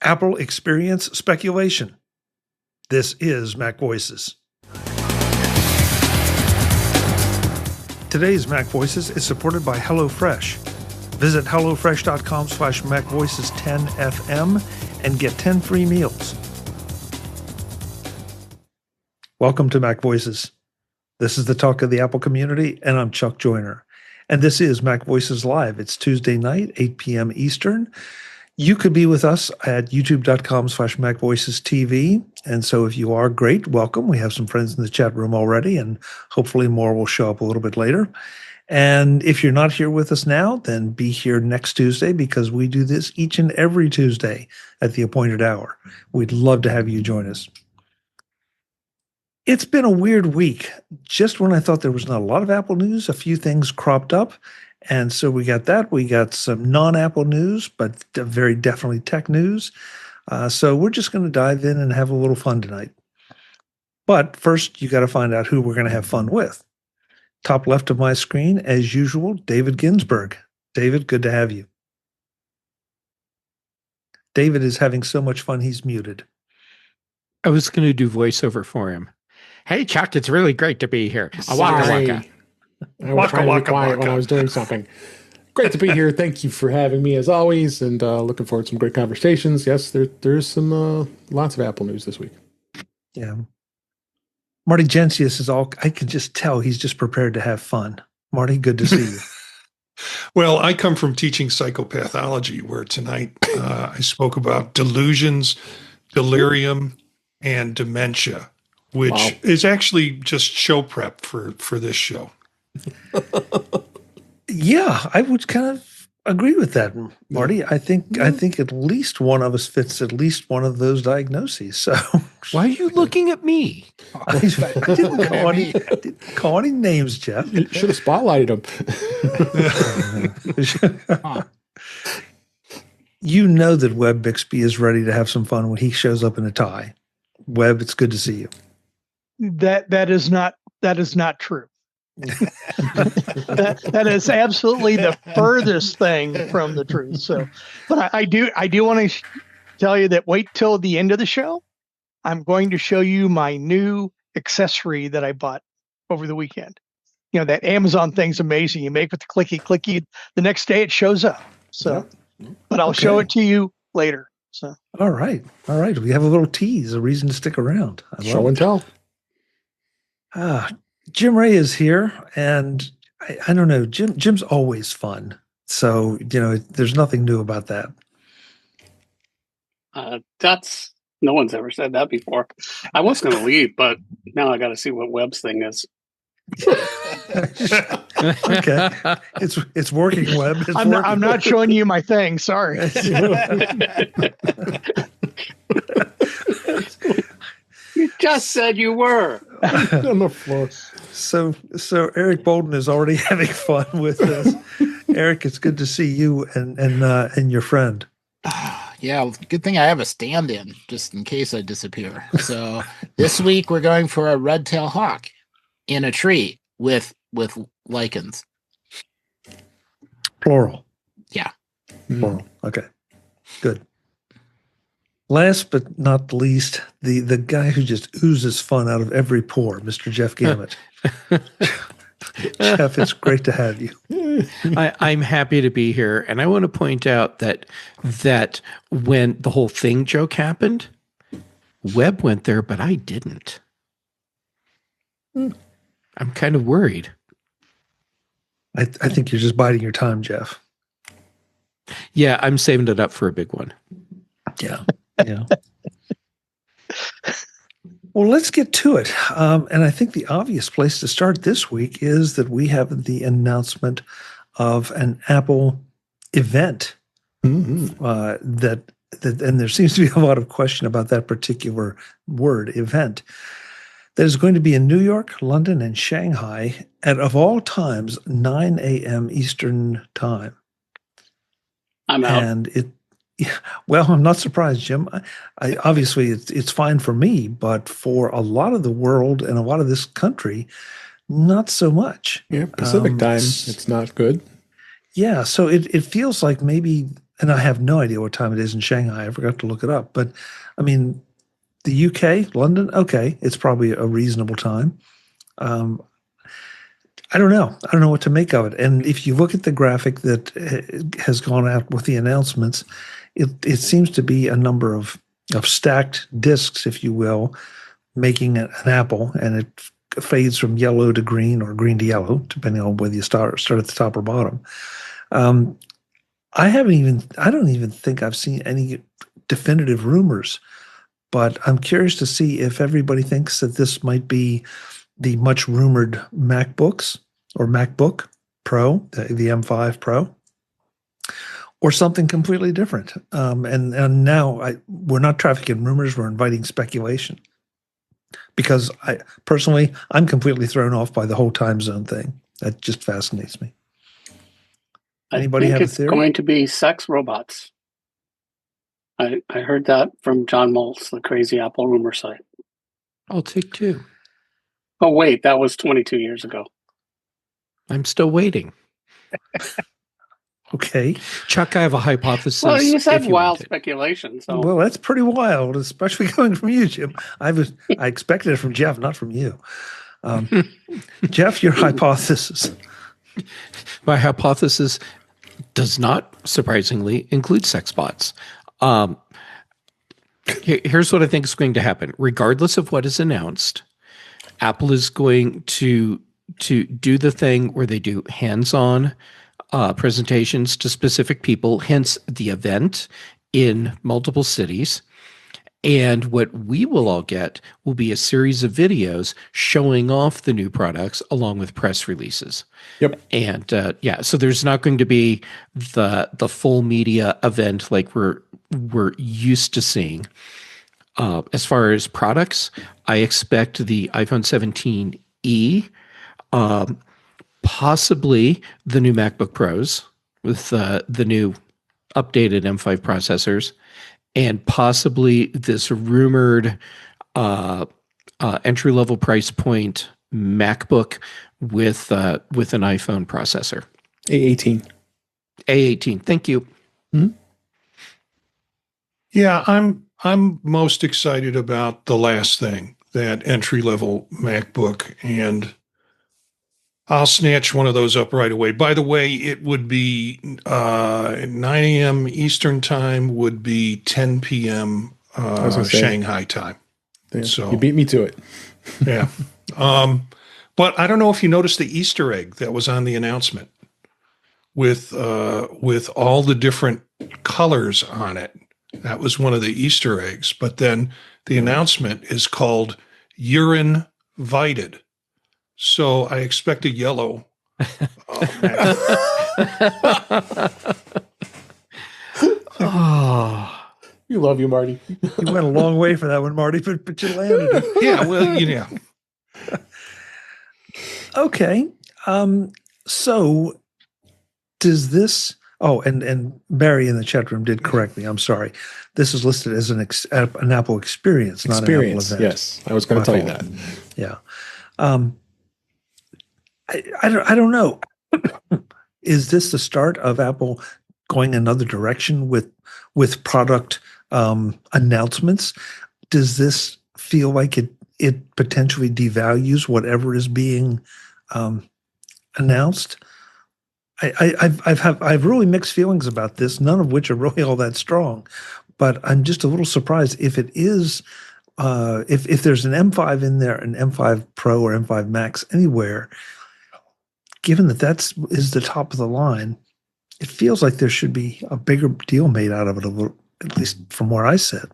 Apple experience speculation. This is MacVoices. Today's MacVoices is supported by HelloFresh. Visit hellofresh.com/MacVoices10FM and get 10 free meals. Welcome to MacVoices. This is the talk of the Apple community, and I'm Chuck Joyner. And this is MacVoices Live. It's Tuesday night, 8 p.m. Eastern. You could be with us at youtube.com/MacVoicesTV. And so if you are, great, welcome. We have some friends in the chat room already, and hopefully more will show up a little bit later. And if you're not here with us now, then be here next Tuesday, because we do this each and every Tuesday at the appointed hour. We'd love to have you join us. It's been a weird week. Just when I thought there was not a lot of Apple news, a few things cropped up. And so we got that. We got some non-Apple news, but very definitely tech news. So we're just going to dive in and have a little fun tonight. But first, you got to find out who we're going to have fun with. Top left of my screen, as usual, David Ginsburg. David, good to have you. David is having so much fun, he's muted. I was going to do voiceover for him. Hey, Chuck, it's really great to be here. Waka waka. I was trying to be quiet when I was doing something. Great to be here. Thank you for having me as always, and looking forward to some great conversations. Yes, there's some lots of Apple news this week. Yeah. Marty Jencius is I can just tell he's just prepared to have fun. Marty, good to see you. Well, I come from teaching psychopathology, where tonight I spoke about delusions, delirium, and dementia, which is actually just show prep for this show. Yeah, I would kind of agree with that, Marty. I think at least one of us fits at least one of those diagnoses. So why are you looking at me? I didn't call any names, Jeff. You should have spotlighted him. You know that Webb Bixby is ready to have some fun when he shows up in a tie. Webb, it's good to see you. That is not true. that is absolutely the furthest thing from the truth. So, but I do want to tell you that wait till the end of the show. I'm going to show you my new accessory that I bought over the weekend. You know, that Amazon thing's amazing. You make with the clicky. The next day it shows up. So, but I'll show it to you later. So, all right. We have a little tease, a reason to stick around. Show and tell. Jim Ray is here, and I don't know. Jim's always fun, so there's nothing new about that. That's no one's ever said that before. I was going to leave, but now I got to see what Webb's thing is. Okay, it's working, Webb. I'm not showing you my thing. Sorry. You just said you were on the floor. So Eric Bolden is already having fun with this. Eric, it's good to see you and your friend. Yeah, good thing I have a stand-in just in case I disappear. So this week we're going for a red-tailed hawk in a tree with lichens. Plural. Yeah. Plural. Okay. Good. Last but not least, the guy who just oozes fun out of every pore, Mr. Jeff Gamet. Jeff, it's great to have you. I'm happy to be here, and I want to point out that when the whole thing joke happened, Webb went there, but I didn't. I'm kind of worried. I think you're just biding your time, Jeff. Yeah, I'm saving it up for a big one. Yeah. Well, let's get to it. And I think the obvious place to start this week is that we have the announcement of an Apple event. And there seems to be a lot of question about that particular word, event. That is going to be in New York, London, and Shanghai at, of all times, 9 a.m. Eastern time. I'm out. And well, I'm not surprised, Jim. I obviously it's fine for me, but for a lot of the world and a lot of this country, not so much. Yeah, Pacific time, it's not good. Yeah, so it feels like maybe and I have no idea what time it is in Shanghai. I forgot to look it up. But I mean, the UK, London, okay, it's probably a reasonable time. I don't know. I don't know what to make of it. And if you look at the graphic that has gone out with the announcements, it seems to be a number of stacked discs, if you will, making an apple, and it fades from yellow to green or green to yellow, depending on whether you start at the top or bottom. I don't even think I've seen any definitive rumors, but I'm curious to see if everybody thinks that this might be the much rumored MacBooks or MacBook Pro, the M5 Pro, or something completely different. And now we're not trafficking rumors; we're inviting speculation. Because I'm completely thrown off by the whole time zone thing. That just fascinates me. Anybody have a theory? It's going to be sex robots. I heard that from John Moltz, the crazy Apple rumor site. I'll take 2. Oh, wait, that was 22 years ago. I'm still waiting. Okay. Chuck, I have a hypothesis. Well, you said wild speculation. So. Well, that's pretty wild, especially coming from you, Jim. I expected it from Jeff, not from you. Jeff, your hypothesis. My hypothesis does not, surprisingly, include sex bots. Here's what I think is going to happen. Regardless of what is announced, Apple is going to do the thing where they do hands-on presentations to specific people, hence the event in multiple cities. And what we will all get will be a series of videos showing off the new products along with press releases. Yep. And so there's not going to be the full media event like we're used to seeing. As far as products, I expect the iPhone 17e, possibly the new MacBook Pros with the new updated M5 processors, and possibly this rumored entry-level price point MacBook with an iPhone processor. A18. A18. Thank you. Mm-hmm. Yeah, I'm most excited about the last thing, that entry-level MacBook, and I'll snatch one of those up right away. By the way, it would be 9 a.m. Eastern time, would be 10 p.m. Shanghai time. Yeah, so you beat me to it. Yeah. But I don't know if you noticed the Easter egg that was on the announcement with all the different colors on it. That was one of the Easter eggs. But then the announcement is called Urine Vited. So I expect a yellow. Oh, we love you, Marty. You went a long way for that one, Marty, but you landed it. Yeah, well, yeah. Okay. So does this? Oh, and Barry in the chat room did correct me. I'm sorry. This is listed as an Apple experience, not an Apple event. Yes, I was going to tell you that. Yeah. I don't know. Is this the start of Apple going another direction with product announcements? Does this feel like it potentially devalues whatever is being announced? I've really mixed feelings about this, none of which are really all that strong. But I'm just a little surprised if it is if there's an M5 in there, an M5 Pro or M5 Max anywhere. Given that is the top of the line, it feels like there should be a bigger deal made out of it, at least from where I sit.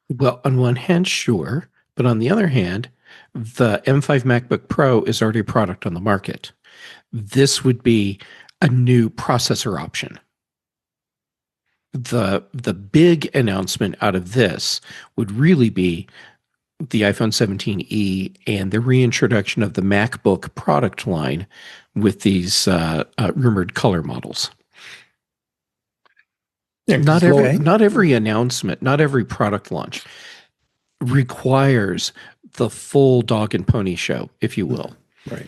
Well, on one hand, sure. But on the other hand, the M5 MacBook Pro is already a product on the market. This would be a new processor option. The big announcement out of this would really be the iPhone 17e and the reintroduction of the MacBook product line with these rumored color models. Yeah, not every announcement, not every product launch requires the full dog and pony show, if you will. Right.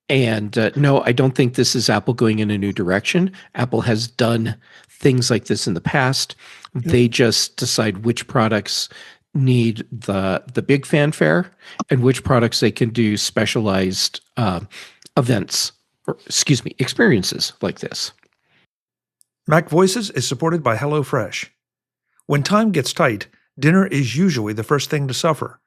And no, I don't think this is Apple going in a new direction. Apple has done things like this in the past. They just decide which products need the big fanfare and which products they can do specialized events, or excuse me, experiences like this. MacVoices is supported by HelloFresh. When time gets tight, dinner is usually the first thing to suffer.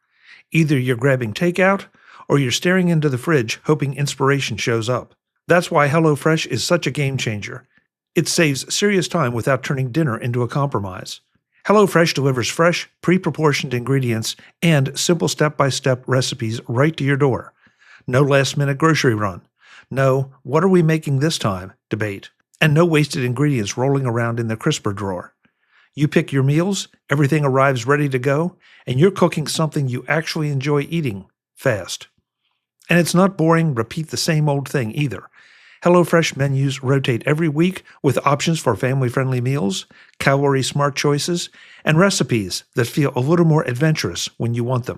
Either you're grabbing takeout or you're staring into the fridge hoping inspiration shows up. That's why HelloFresh is such a game changer. It saves serious time without turning dinner into a compromise. HelloFresh delivers fresh, pre-proportioned ingredients and simple step-by-step recipes right to your door. No last-minute grocery run. No, what are we making this time debate. And no wasted ingredients rolling around in the crisper drawer. You pick your meals, everything arrives ready to go, and you're cooking something you actually enjoy eating fast. And it's not boring, repeat the same old thing either. HelloFresh menus rotate every week with options for family-friendly meals, calorie-smart choices, and recipes that feel a little more adventurous when you want them.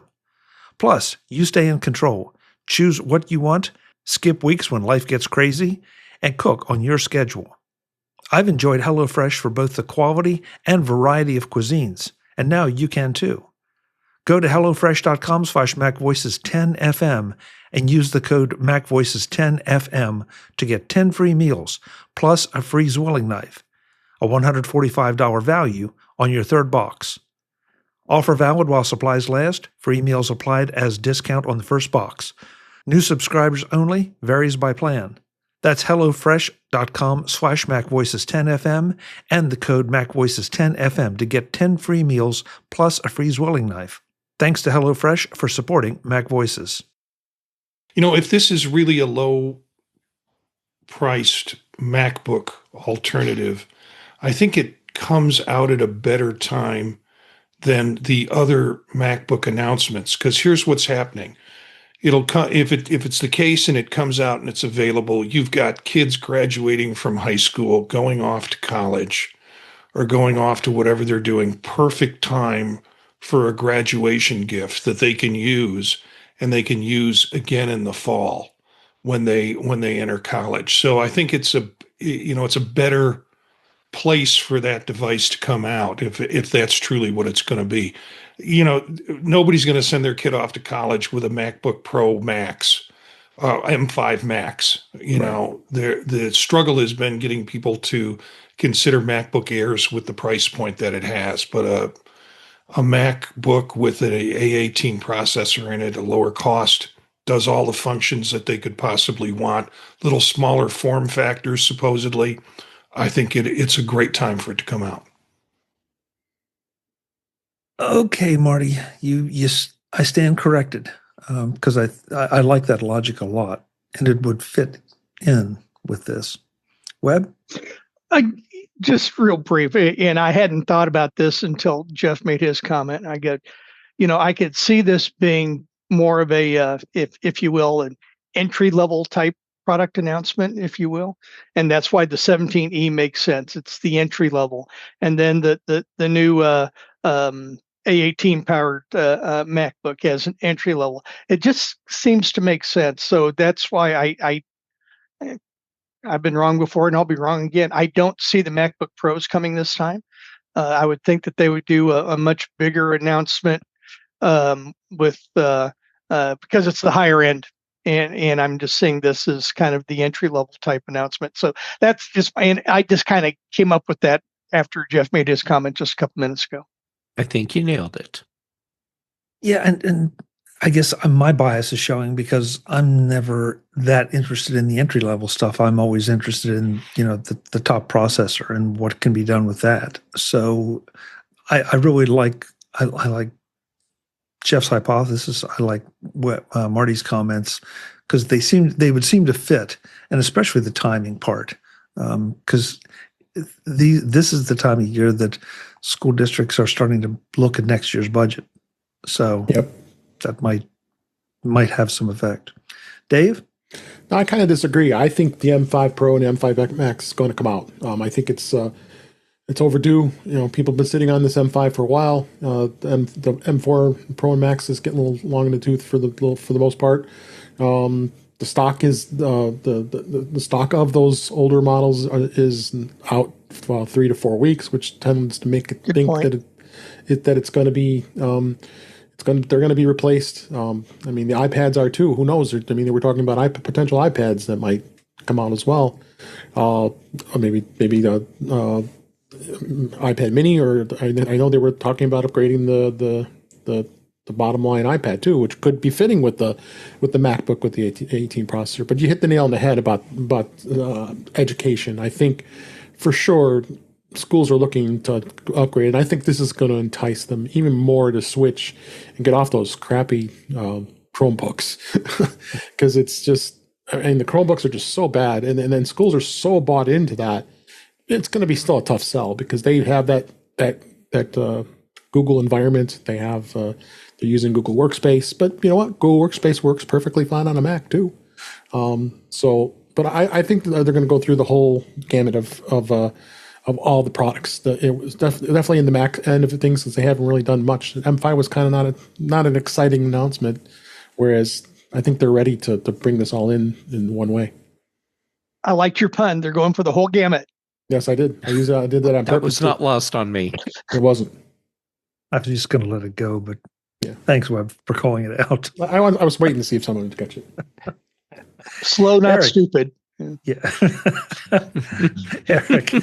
Plus, you stay in control. Choose what you want, skip weeks when life gets crazy, and cook on your schedule. I've enjoyed HelloFresh for both the quality and variety of cuisines, and now you can too. Go to HelloFresh.com/MacVoices10FM and use the code MacVoices10FM to get 10 free meals, plus a free zwilling knife, a $145 value on your third box. Offer valid while supplies last, free meals applied as discount on the first box. New subscribers only, varies by plan. That's HelloFresh.com/MacVoices10FM and the code MacVoices10FM to get 10 free meals plus a free zwilling knife. Thanks to HelloFresh for supporting MacVoices. You know, if this is really a low-priced MacBook alternative, I think it comes out at a better time than the other MacBook announcements, because here's what's happening. It'll come if it's the case and it comes out and it's available. You've got kids graduating from high school, going off to college, or going off to whatever they're doing. Perfect time for a graduation gift that they can use, and they can use again in the fall when they enter college. So I think it's a better place for that device to come out if that's truly what it's going to be. You know, nobody's going to send their kid off to college with a MacBook Pro Max, M5 Max. You know, the struggle has been getting people to consider MacBook Airs with the price point that it has. But a MacBook with an A18 processor in it, a lower cost, does all the functions that they could possibly want. Little smaller form factors, supposedly. I think it's a great time for it to come out. Okay, Marty, I stand corrected because I like that logic a lot, and it would fit in with this. Webb? Just real brief, and I hadn't thought about this until Jeff made his comment. I could see this being more of a, if you will, an entry-level type product announcement, if you will, and that's why the 17E makes sense. It's the entry level, and then the new A18 powered MacBook as an entry level. It just seems to make sense. So that's why I've been wrong before, and I'll be wrong again. I don't see the MacBook Pros coming this time. I would think that they would do a much bigger announcement with because it's the higher end. And I'm just seeing this as kind of the entry level type announcement. So that's just, and I just kind of came up with that after Jeff made his comment just a couple minutes ago. I think you nailed it. Yeah, and I guess my bias is showing because I'm never that interested in the entry level stuff. I'm always interested in the top processor and what can be done with that. So I really like I like Jeff's hypothesis. I like Marty's comments because they would seem to fit, and especially the timing part, because this is the time of year that school districts are starting to look at next year's budget. So that might have some effect. Dave? No, I kind of disagree. I think the M5 Pro and M5 Max is going to come out. I think it's overdue. People have been sitting on this M5 for a while. The M4 Pro and Max is getting a little long in the tooth for the most part. the stock is the stock of those older models is out 3 to 4 weeks, which tends to make it think that it's going to be they're going to be replaced. I mean, the iPads are too. Who knows? I mean, they were talking about potential iPads that might come out as well. Or maybe the iPad Mini, or I know they were talking about upgrading the bottom line iPad too, which could be fitting with the MacBook with the 18 processor. But you hit the nail on the head about education. I think for sure schools are looking to upgrade, and I think this is going to entice them even more to switch and get off those crappy Chromebooks, because it's just, I mean, the Chromebooks are just so bad, and then schools are so bought into that. It's going to be still a tough sell because they have that Google environment. They have they're using Google Workspace, but you know what? Google Workspace works perfectly fine on a Mac too. But I think that they're going to go through the whole gamut of all the products. It was definitely in the Mac end of things, since they haven't really done much. M5 was kind of not an exciting announcement, whereas I think they're ready to bring this all in one way. I liked your pun. They're going for the whole gamut. Yes, I did. I did that on purpose. That was not lost on me. It wasn't. I'm just going to let it go, but yeah. Thanks, Webb, for calling it out. I was waiting to see if someone would catch it. Slow, not Eric. stupid. Yeah. Eric.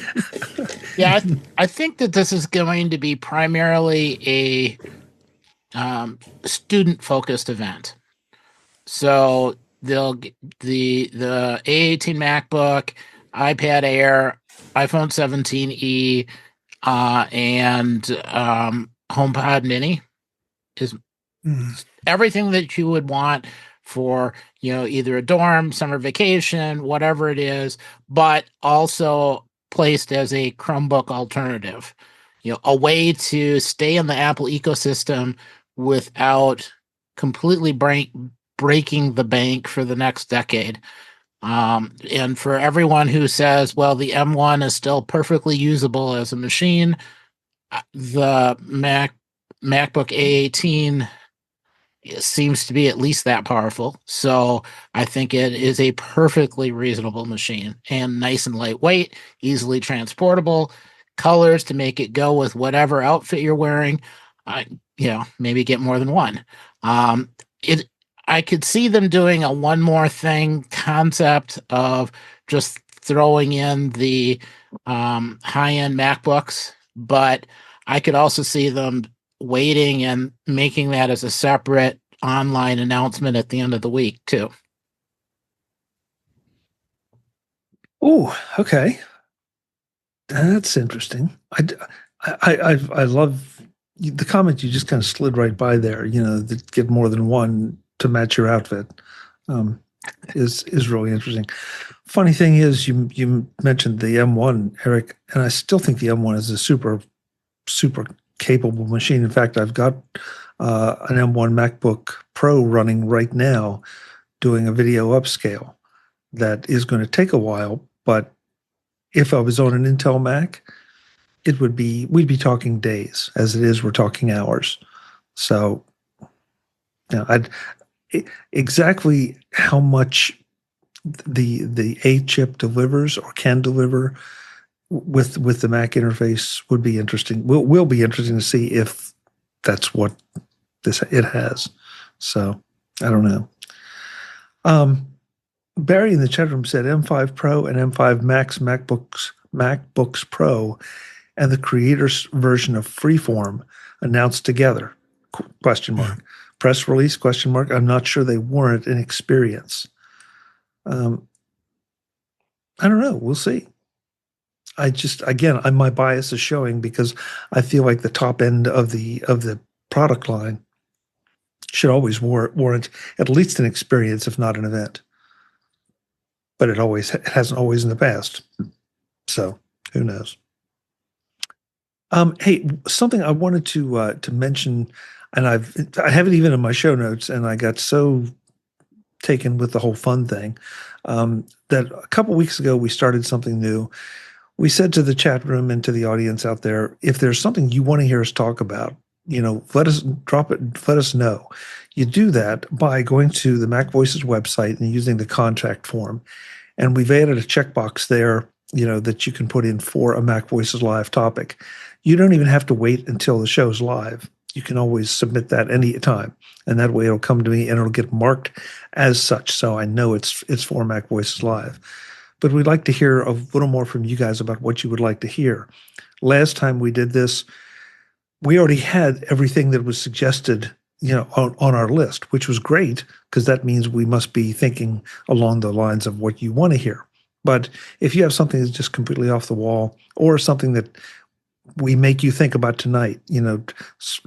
Yeah, I think that this is going to be primarily a student-focused event. So they'll the A18 MacBook, iPad Air, iPhone 17e, and HomePod Mini is everything that you would want for, either a dorm, summer vacation, whatever it is, but also placed as a Chromebook alternative, a way to stay in the Apple ecosystem without completely breaking the bank for the next decade. And for everyone who says, well, the M1 is still perfectly usable as a machine, the MacBook A18 seems to be at least that powerful. So I think it is a perfectly reasonable machine, and nice and lightweight, easily transportable, colors to make it go with whatever outfit you're wearing. Maybe get more than one. I could see them doing a one more thing concept of just throwing in the high-end MacBooks, but I could also see them waiting and making that as a separate online announcement at the end of the week too. Oh, okay. That's interesting. I love the comment you just kind of slid right by there, that get more than one to match your outfit, is really interesting. Funny thing is, you mentioned the M1, Eric, and I still think the M1 is a super, super capable machine. In fact, I've got an M1 MacBook Pro running right now doing a video upscale that is going to take a while, but if I was on an Intel Mac, we'd be talking days. As it is, we're talking hours. So, exactly how much the A chip delivers or can deliver with the Mac interface would be interesting. Will be interesting to see if that's what it has. So I don't know. Barry in the chat room said M5 Pro and M5 Max MacBooks Pro and the creator's version of Freeform announced together? Question mark. Press release? Question mark. I'm not sure they warrant an experience. I don't know. We'll see. My bias is showing because I feel like the top end of the product line should always warrant at least an experience, if not an event. But it hasn't always in the past. So who knows? Hey, something I wanted to mention, and I have it even in my show notes, and I got so taken with the whole fun thing that a couple weeks ago we started something new. We said to the chat room and to the audience out there, if there's something you want to hear us talk about, let us know. You do that by going to the MacVoices website and using the contact form. And we've added a checkbox there, that you can put in for a MacVoices Live topic. You don't even have to wait until the show's live. You can always submit that any time. And that way it'll come to me and it'll get marked as such. So I know it's for MacVoices Live. But we'd like to hear a little more from you guys about what you would like to hear. Last time we did this, we already had everything that was suggested, on our list, which was great because that means we must be thinking along the lines of what you want to hear. But if you have something that's just completely off the wall or something that we make you think about tonight,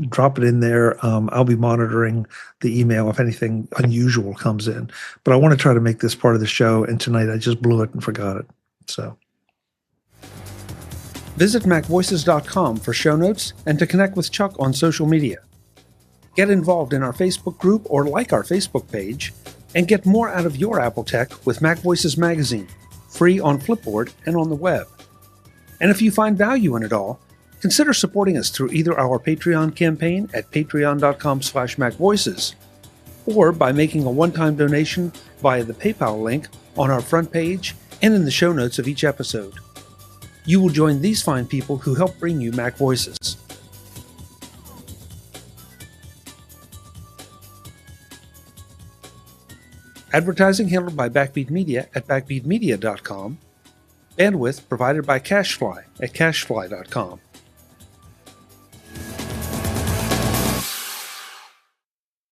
drop it in there. I'll be monitoring the email if anything unusual comes in. But I want to try to make this part of the show, and tonight I just blew it and forgot it. So visit MacVoices.com for show notes and to connect with Chuck on social media. Get involved in our Facebook group or like our Facebook page, and get more out of your Apple tech with MacVoices Magazine, free on Flipboard and on the web. And if you find value in it all, consider supporting us through either our Patreon campaign at patreon.com/MacVoices or by making a one-time donation via the PayPal link on our front page and in the show notes of each episode. You will join these fine people who help bring you MacVoices. Advertising handled by Backbeat Media at backbeatmedia.com. Bandwidth provided by CacheFly at cachefly.com.